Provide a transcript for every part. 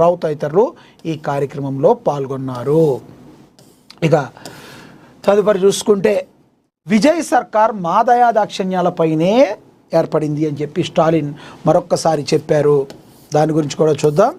రావు తదితరులు ఈ కార్యక్రమంలో పాల్గొన్నారు. ఇక తదుపరి చూసుకుంటే విజయ్ సర్కార్ మా దయా దాక్షిణ్యాలపైనే ఏర్పడింది అని చెప్పి స్టాలిన్ మరొక్కసారి చెప్పారు. దాని గురించి కూడా చూద్దాం.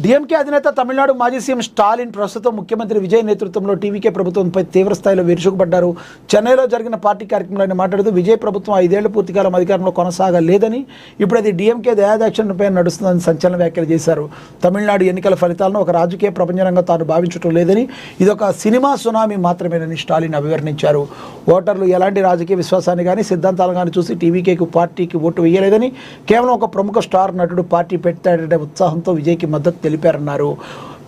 డిఎంకే అధినేత తమిళనాడు మాజీ సీఎం స్టాలిన్ ప్రస్తుతం ముఖ్యమంత్రి విజయ్ నేతృత్వంలో టీవీకే ప్రభుత్వంపై తీవ్రస్థాయిలో విరుచుకుపడ్డారు. చెన్నైలో జరిగిన పార్టీ కార్యక్రమంలో ఆయన మాట్లాడుతూ విజయ్ ప్రభుత్వం 5 ఏళ్ల పూర్తికాలం అధికారంలో కొనసాగలేదని, ఇప్పుడు అది డిఎంకే దయాదాక్షిణ్యంపై నడుస్తుందని సంచలన వ్యాఖ్యలు చేశారు. తమిళనాడు ఎన్నికల ఫలితాలను ఒక రాజకీయ ప్రపంచంగా తాను భావించడం లేదని, ఇదొక సినిమా సునామీ మాత్రమేనని స్టాలిన్ అభివర్ణించారు. ఓటర్లు ఎలాంటి రాజకీయ విశ్వాసాన్ని కానీ సిద్ధాంతాలను కానీ చూసి టీవీకేకు పార్టీకి ఓటు వేయలేదని, కేవలం ఒక ప్రముఖ స్టార్ నటుడు పార్టీ పెట్టాడనే ఉత్సాహంతో విజయ్కి మద్దతు తెలిపారన్నారు.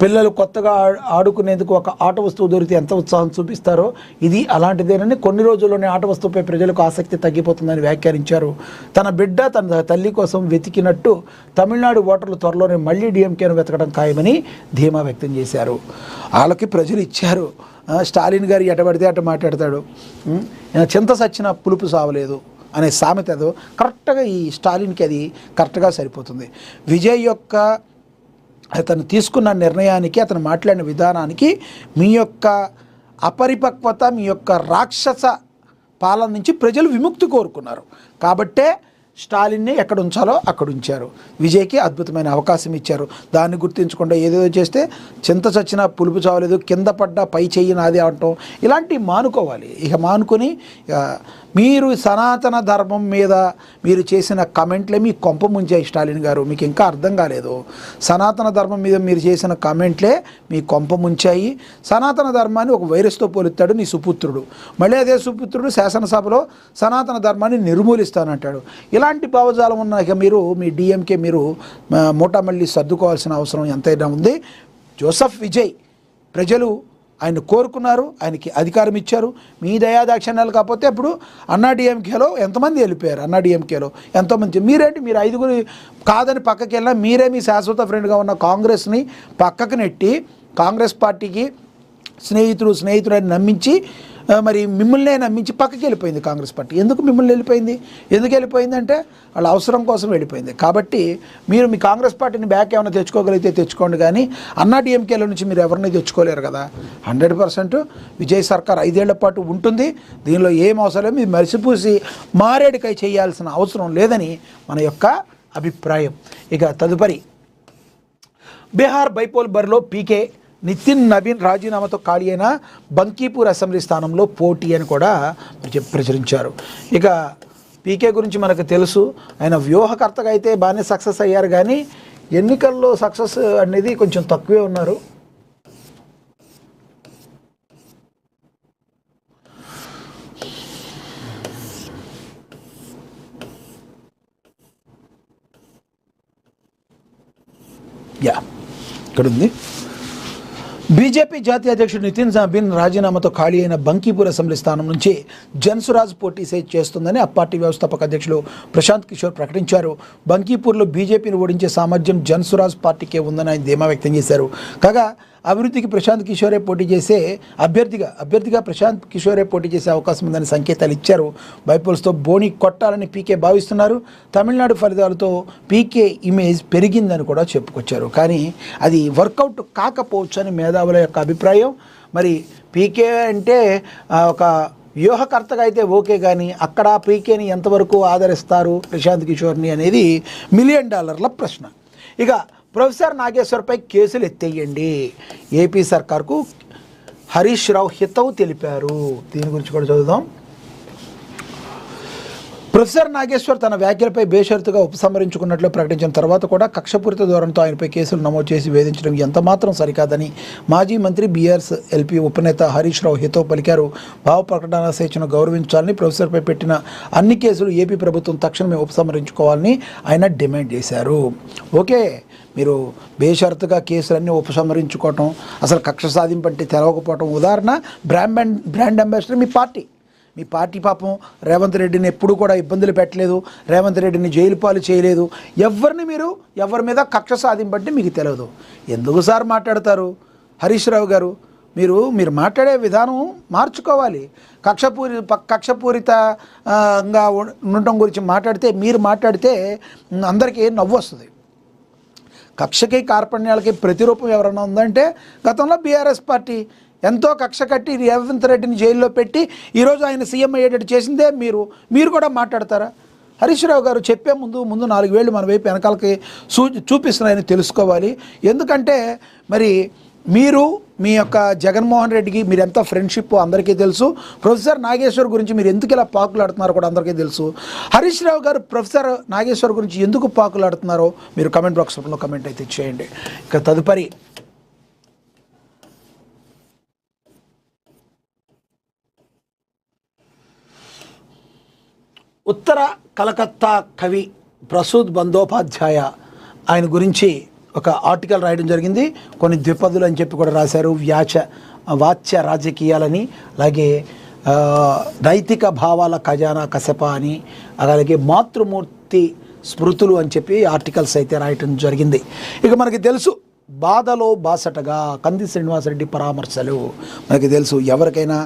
పిల్లలు కొత్తగా ఆడుకునేందుకు ఒక ఆట వస్తువు దొరికితే ఎంత ఉత్సాహం చూపిస్తారో ఇది అలాంటిదేనని, కొన్ని రోజుల్లోనే ఆట వస్తువుపై ప్రజలకు ఆసక్తి తగ్గిపోతుందని వ్యాఖ్యానించారు. తన బిడ్డ తన తల్లి కోసం వెతికినట్టు తమిళనాడు ఓటర్లు త్వరలోనే మళ్లీ డిఎంకేను వెతకడం ఖాయమని ధీమా వ్యక్తం చేశారు. వాళ్ళకి ప్రజలు ఇచ్చారు. స్టాలిన్ గారు ఎటబడితే అట మాట్లాడతాడు. చింత సచ్చిన పులుపు సావలేదు అనే సామెత ఏదో కరెక్ట్గా ఈ స్టాలిన్కి అది కరెక్ట్గా సరిపోతుంది. విజయ్ యొక్క అతను తీసుకున్న నిర్ణయానికి, అతను మాట్లాడిన విధానానికి మీ యొక్క అపరిపక్వత, మీ యొక్క రాక్షస పాలన నుంచి ప్రజలు విముక్తి కోరుకున్నారు. కాబట్టే స్టాలిన్ని ఎక్కడ ఉంచాలో అక్కడ ఉంచారు. విజయ్కి అద్భుతమైన అవకాశం ఇచ్చారు. దాన్ని గుర్తించకుండా ఏదేదో చేస్తే చింత చచ్చినా పులుపు చావలేదు, కింద పడ్డ పై చెయ్యి నాది అనటం ఇలాంటివి మానుకోవాలి. ఇక మానుకొని మీరు సనాతన ధర్మం మీద మీరు చేసిన కమెంట్లే మీ కొంప ముంచాయి. స్టాలిన్ గారు, మీకు ఇంకా అర్థం కాలేదు. సనాతన ధర్మం మీద మీరు చేసిన కమెంట్లే మీ కొంప ముంచాయి. సనాతన ధర్మాన్ని ఒక వైరస్తో పోలుస్తాడు నీ సుపుత్రుడు. మళ్ళీ అదే సుపుత్రుడు శాసనసభలో సనాతన ధర్మాన్ని నిర్మూలిస్తానంటాడు. ఇలాంటి భావజాలం ఉన్న ఇక మీరు మీ డిఎంకే మీరు మూటా మళ్ళీ సర్దుకోవాల్సిన అవసరం ఎంతైనా ఉంది. జోసెఫ్ విజయ్ ప్రజలు ఆయన కోరుకున్నారు, ఆయనకి అధికారం ఇచ్చారు. మీ దయాదాక్షిణ్యాలు కాకపోతే అప్పుడు అన్నా డిఎంకేలో ఎంతమంది వెళ్ళిపోయారు. అన్నా డిఎంకేలో ఎంతోమంది మీరేంటి, మీరు 5 కాదని పక్కకి వెళ్ళినా మీరే మీ శాశ్వత ఫ్రెండ్గా ఉన్న కాంగ్రెస్ని పక్కకు నెట్టి కాంగ్రెస్ పార్టీకి స్నేహితుడని నమ్మించి మరి మిమ్మల్నే నమ్మించి పక్కకి వెళ్ళిపోయింది కాంగ్రెస్ పార్టీ. ఎందుకు మిమ్మల్ని వెళ్ళిపోయింది? ఎందుకు వెళ్ళిపోయిందంటే వాళ్ళ అవసరం కోసం వెళ్ళిపోయింది. కాబట్టి మీరు మీ కాంగ్రెస్ పార్టీని బ్యాక్ ఏమైనా తెచ్చుకోగలిగితే తెచ్చుకోండి, కానీ అన్నా డిఎంకేల నుంచి మీరు ఎవరిని తెచ్చుకోలేరు కదా. 100% విజయ్ సర్కార్ 5 ఏళ్ల పాటు ఉంటుంది. దీనిలో ఏం అవసరం మీరు మరిసిపూసి మారేడుకై చేయాల్సిన అవసరం లేదని మన యొక్క అభిప్రాయం. ఇక తదుపరి బీహార్ బైపోల్ బరిలో పీకే నితిన్ నవీన్ రాజీనామాతో ఖాళీ అయిన బంకీపూర్ అసెంబ్లీ స్థానంలో పోటీ అని కూడా ప్రచురించారు. ఇక పీకే గురించి మనకు తెలుసు, ఆయన వ్యూహకర్తగా అయితే బాగానే సక్సెస్ అయ్యారు, కానీ ఎన్నికల్లో సక్సెస్ అనేది కొంచెం తక్కువే ఉన్నారు. ఇక్కడ ఉంది. బీజేపీ జాతీయ అధ్యక్షుడు నితిన్ నవీన్ రాజీనామాతో ఖాళీ అయిన బంకీపూర్ అసెంబ్లీ స్థానం నుంచి జన్సురాజ్ పోటీ చేస్తుందని ఆ పార్టీ వ్యవస్థాపక అధ్యక్షులు ప్రశాంత్ కిషోర్ ప్రకటించారు. బంకీపూర్లో బీజేపీని ఓడించే సామర్థ్యం జన్సురాజ్ పార్టీకే ఉందని ఆయన ధీమా వ్యక్తం చేశారు. కాగా అభివృద్ధికి ప్రశాంత్ కిషోరే పోటీ చేసే అభ్యర్థిగా ప్రశాంత్ కిషోరే పోటీ చేసే అవకాశం ఉందని సంకేతాలు ఇచ్చారు. బైపోల్స్తో బోని కొట్టాలని పీకే భావిస్తున్నారు. తమిళనాడు ఫలితాలతో పీకే ఇమేజ్ పెరిగిందని కూడా చెప్పుకొచ్చారు. కానీ అది వర్కౌట్ కాకపోవచ్చు అని మేధావుల యొక్క అభిప్రాయం. మరి పీకే అంటే ఒక వ్యూహకర్తగా అయితే ఓకే, కానీ అక్కడ పీకేని ఎంతవరకు ఆదరిస్తారు ప్రశాంత్ కిషోర్ని అనేది $1 మిలియన్ ప్రశ్న. ఇక ప్రొఫెసర్ నాగేశ్వర్పై కేసులు ఎత్తేయండి, ఏపీ సర్కార్కు హరీష్ రావు హితవు తెలిపారు. దీని గురించి కూడా చదువుదాం. ప్రొఫెసర్ నాగేశ్వర్ తన వ్యాఖ్యలపై బేషరతుగా ఉపసంహరించుకున్నట్లు ప్రకటించిన తర్వాత కూడా కక్షపూరిత ధోరణితో ఆయనపై కేసులు నమోదు చేసి వేధించడం ఎంతమాత్రం సరికాదని మాజీ మంత్రి బీఆర్ఎస్ ఎల్పీ ఉపనేత హరీష్ రావు హితవు పలికారు. భావ ప్రకటన స్వేచ్ఛను గౌరవించాలని, ప్రొఫెసర్పై పెట్టిన అన్ని కేసులు ఏపీ ప్రభుత్వం తక్షణమే ఉపసంహరించుకోవాలని ఆయన డిమాండ్ చేశారు. ఓకే, మీరు బేషరతుగా కేసులన్నీ ఉపసంహరించుకోవటం, అసలు కక్ష సాధింపు అంటే తెలవకపోవటం. ఉదాహరణ బ్రాండ్ అంబాసిడర్ మీ పార్టీ పాపం రేవంత్ రెడ్డిని ఎప్పుడు కూడా ఇబ్బందులు పెట్టలేదు, రేవంత్ రెడ్డిని జైలు పాలు చేయలేదు. ఎవరి మీద కక్ష సాధింపంటే మీకు తెలియదు. ఎందుకు సార్ మాట్లాడతారు హరీష్ రావు గారు? మీరు మాట్లాడే విధానం మార్చుకోవాలి. కక్షపూరితంగా ఉండటం గురించి మాట్లాడితే అందరికీ నవ్వు వస్తుంది. కక్షకి కార్పణ్యాలకి ప్రతిరూపం ఎవరైనా ఉందంటే గతంలో బీఆర్ఎస్ పార్టీ ఎంతో కక్ష కట్టి రేవంత్ రెడ్డిని జైల్లో పెట్టి ఈరోజు ఆయన సీఎం అయ్యేటట్టు చేసిందే మీరు కూడా మాట్లాడతారా? హరీష్ రావు గారు చెప్పే ముందు 4 వేళ్ళు మన వైపు వెనకాలకి చూపిస్తున్నాయని తెలుసుకోవాలి. ఎందుకంటే మరి మీరు మీ యొక్క జగన్మోహన్ రెడ్డికి మీరు ఎంత ఫ్రెండ్షిప్ అందరికీ తెలుసు. ప్రొఫెసర్ నాగేశ్వర్ గురించి మీరు ఎందుకు ఇలా పాకులాడుతున్నారో కూడా అందరికీ తెలుసు. హరీష్ రావు గారు ప్రొఫెసర్ నాగేశ్వర్ గురించి ఎందుకు పాకులాడుతున్నారో మీరు కమెంట్ బాక్స్లో కమెంట్ అయితే చేయండి. ఇక తదుపరి ఉత్తర కలకత్తా కవి ప్రసూద్ బందోపాధ్యాయ ఆయన గురించి ఒక ఆర్టికల్ రాయడం జరిగింది. కొన్ని ద్విపదులు అని చెప్పి కూడా రాశారు. వాచ్య రాజకీయాలని, అలాగే నైతిక భావాల ఖజానా కసప అని, అలాగే మాతృమూర్తి స్మృతులు అని చెప్పి ఆర్టికల్స్ అయితే రాయటం జరిగింది. ఇక మనకి తెలుసు బాధలో బాసటగా కంది శ్రీనివాసరెడ్డి పరామర్శలు. మనకి తెలుసు ఎవరికైనా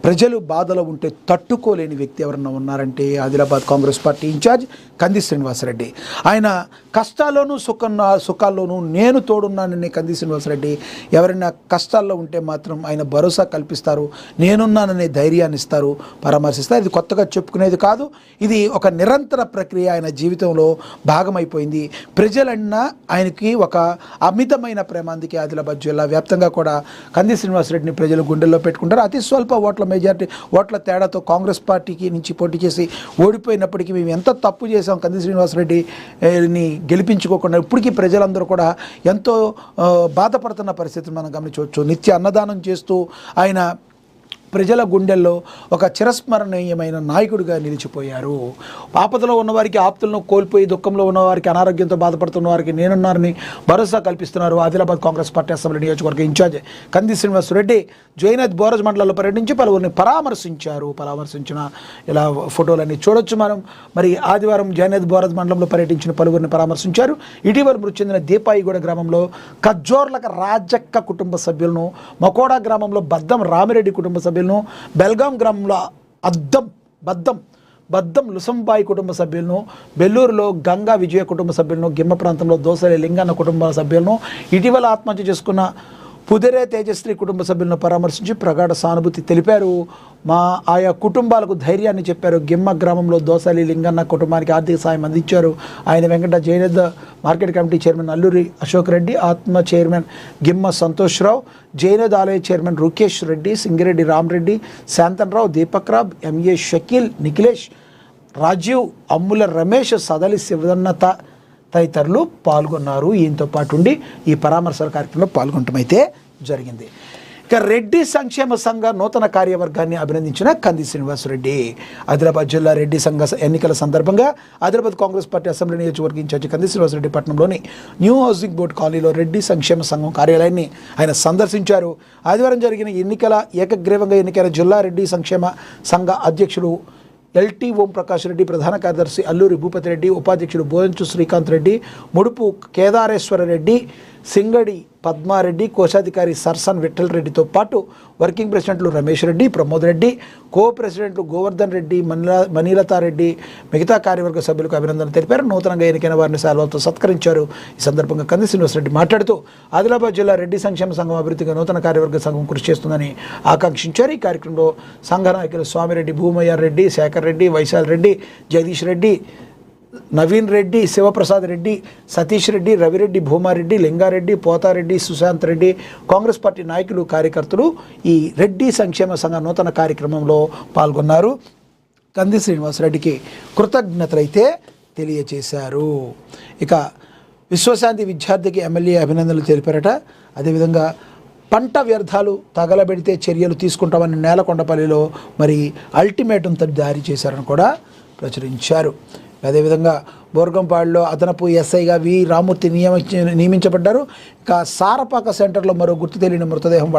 ప్రజలు బాధలో ఉంటే తట్టుకోలేని వ్యక్తి ఎవరన్నా ఉన్నారంటే ఆదిలాబాద్ కాంగ్రెస్ పార్టీ ఇన్ఛార్జ్ కంది శ్రీనివాసరెడ్డి. ఆయన కష్టాల్లోనూ సుఖాల్లోనూ నేను తోడున్నానని కంది శ్రీనివాసరెడ్డి ఎవరైనా కష్టాల్లో ఉంటే మాత్రం ఆయన భరోసా కల్పిస్తారు, నేనున్నాననే ధైర్యాన్ని ఇస్తారు, పరామర్శిస్తారు. ఇది కొత్తగా చెప్పుకునేది కాదు, ఇది ఒక నిరంతర ప్రక్రియ. ఆయన జీవితంలో భాగమైపోయింది. ప్రజలన్నా ఆయనకి ఒక అమితమైన ప్రేమ. అందుకే ఆదిలాబాద్ జిల్లా వ్యాప్తంగా కూడా కంది శ్రీనివాసరెడ్డిని ప్రజలు గుండెల్లో పెట్టుకుంటారు. అతి స్వల్ప ఓట్ల మెజారిటీ ఓట్ల తేడాతో కాంగ్రెస్ పార్టీకి నుంచి పోటీ చేసి ఓడిపోయినప్పటికీ మేము ఎంత తప్పు చేసాం కంది శ్రీనివాసరెడ్డిని గెలిపించుకోకుండా ఇప్పటికీ ప్రజలందరూ కూడా ఎంతో బాధపడుతున్న పరిస్థితిని మనం గమనించవచ్చు. నిత్య అన్నదానం చేస్తూ ఆయన ప్రజల గుండెల్లో ఒక చిరస్మరణీయమైన నాయకుడిగా నిలిచిపోయారు. ఆపదలో ఉన్నవారికి ఆప్తులను కోల్పోయి దుఃఖంలో ఉన్నవారికి అనారోగ్యంతో బాధపడుతున్న వారికి నేనున్నారని భరోసా కల్పిస్తున్నారు. ఆదిలాబాద్ కాంగ్రెస్ పార్టీ అసెంబ్లీ నియోజకవర్గ ఇన్ఛార్జ్ కంది శ్రీనివాసరెడ్డి జైనద్ బోరజ్ మండలంలో పర్యటించి పలువురిని పరామర్శించిన ఇలా ఫోటోలన్నీ చూడొచ్చు మనం. మరి ఆదివారం జైనద్ బోరజ్ మండలంలో పర్యటించిన పలువురిని పరామర్శించారు. ఇటీవల మృతి చెందిన దీపాయిగూడ గ్రామంలో కజ్జోర్లక రాజక్క కుటుంబ సభ్యులను, మకోడా గ్రామంలో బద్దం రామిరెడ్డి కుటుంబ సభ్యులను, బెల్గాం గ్రామంలో బద్దం లుసంబాయి కుటుంబ సభ్యులను, బెల్లూరులో గంగా విజయ కుటుంబ సభ్యులను, గిమ్మ ప్రాంతంలో దోసలి లింగన్న కుటుంబ సభ్యులను, ఇటీవల ఆత్మహత్య చేసుకున్న పుదిరే తేజశ్రీ కుటుంబ సభ్యులను పరామర్శించి ప్రగాఢ సానుభూతి తెలిపారు. ఆయా కుటుంబాలకు ధైర్యాన్ని చెప్పారు. గిమ్మ గ్రామంలో దోసలి లింగన్న కుటుంబానికి ఆర్థిక సాయం అందించారు. ఆయన Venkata Jainad market committee chairman Alluri Ashok Reddy, ఆత్మ చైర్మన్ గిమ్మ సంతోష్రావు, జైనద్ ఆలయ చైర్మన్ రుకేష్ రెడ్డి, సింగిరెడ్డి రామరెడ్డి, శాంతన్రావు, దీపక్ రాబ్, ఎంఏ షకీల్, నిఖిలేష్, రాజీవ్, అమ్ముల రమేష్, సదలి శివన్నత తదితరులు పాల్గొన్నారు. ఈయనతో పాటు ఉండి ఈ పరామర్శల కార్యక్రమంలో పాల్గొనటమైతే జరిగింది. ఇక రెడ్డి సంక్షేమ సంఘ నూతన కార్యవర్గాన్ని అభినందించిన కంది శ్రీనివాసరెడ్డి. ఆదిలాబాద్ జిల్లా రెడ్డి సంఘ ఎన్నికల సందర్భంగా ఆదిలాబాద్ కాంగ్రెస్ పార్టీ అసెంబ్లీ నియోజకవర్గ ఇన్ఛార్జి కంది శ్రీనివాసరెడ్డి పట్టణంలోని న్యూ హౌసింగ్ బోర్డు కాలనీలో రెడ్డి సంక్షేమ సంఘం కార్యాలయాన్ని ఆయన సందర్శించారు. ఆదివారం జరిగిన ఏకగ్రీవంగా ఎన్నికైన జిల్లా రెడ్డి సంక్షేమ సంఘ అధ్యక్షుడు ఎల్టీ ఓం ప్రకాష్ రెడ్డి, ప్రధాన కార్యదర్శి అల్లూరి భూపతి రెడ్డి, ఉపాధ్యక్షుడు బోయంచు శ్రీకాంత్ రెడ్డి, ముడుపు కేదారేశ్వర రెడ్డి, సింగడి పద్మారెడ్డి, కోశాధికారి సర్సన్ విఠల్ రెడ్డితో పాటు వర్కింగ్ ప్రెసిడెంట్లు రమేష్ రెడ్డి, ప్రమోద్ రెడ్డి, కో ప్రెసిడెంట్లు గోవర్ధన్ రెడ్డి, మణిలతారెడ్డి, మిగతా కార్యవర్గ సభ్యులకు అభినందనలు తెలిపారు. నూతనంగా ఎన్నికైన వారిని శాల్వాలతో సత్కరించారు. ఈ సందర్భంగా కంది శ్రీనివాసరెడ్డి మాట్లాడుతూ ఆదిలాబాద్ జిల్లా రెడ్డి సంక్షేమ సంఘం అభివృద్ధిగా నూతన కార్యవర్గ సంఘం కృషి చేస్తుందని ఆకాంక్షించారు. ఈ కార్యక్రమంలో సంఘ నాయకులు స్వామిరెడ్డి, భూమయ్య రెడ్డి, శేఖర్ రెడ్డి, వైశాల్ రెడ్డి, జగదీష్ రెడ్డి, నవీన్ రెడ్డి, శివప్రసాద్ రెడ్డి, సతీష్ రెడ్డి, రవిరెడ్డి, భూమారెడ్డి, లింగారెడ్డి, పోతారెడ్డి, సుశాంత్ రెడ్డి, కాంగ్రెస్ పార్టీ నాయకులు, కార్యకర్తలు ఈ రెడ్డి సంక్షేమ సంఘ నూతన కార్యక్రమంలో పాల్గొన్నారు. కంది శ్రీనివాసరెడ్డికి కృతజ్ఞతలైతే తెలియచేశారు. ఇక విశ్వశాంతి విద్యార్థికి ఎమ్మెల్యే అభినందనలు తెలిపారట. అదేవిధంగా పంట వ్యర్థాలు తగలబెడితే చర్యలు తీసుకుంటామని నేలకొండపల్లిలో మరి అల్టిమేటం జారీ చేశారని కూడా ప్రచురించారు. అదేవిధంగా బోర్గంపాడులో అదనపు ఎస్ఐగా వి రామూర్తి నియమించబడ్డారు. ఇక సారపాక సెంటర్లో మరో గుర్తు తెలియని మృతదేహం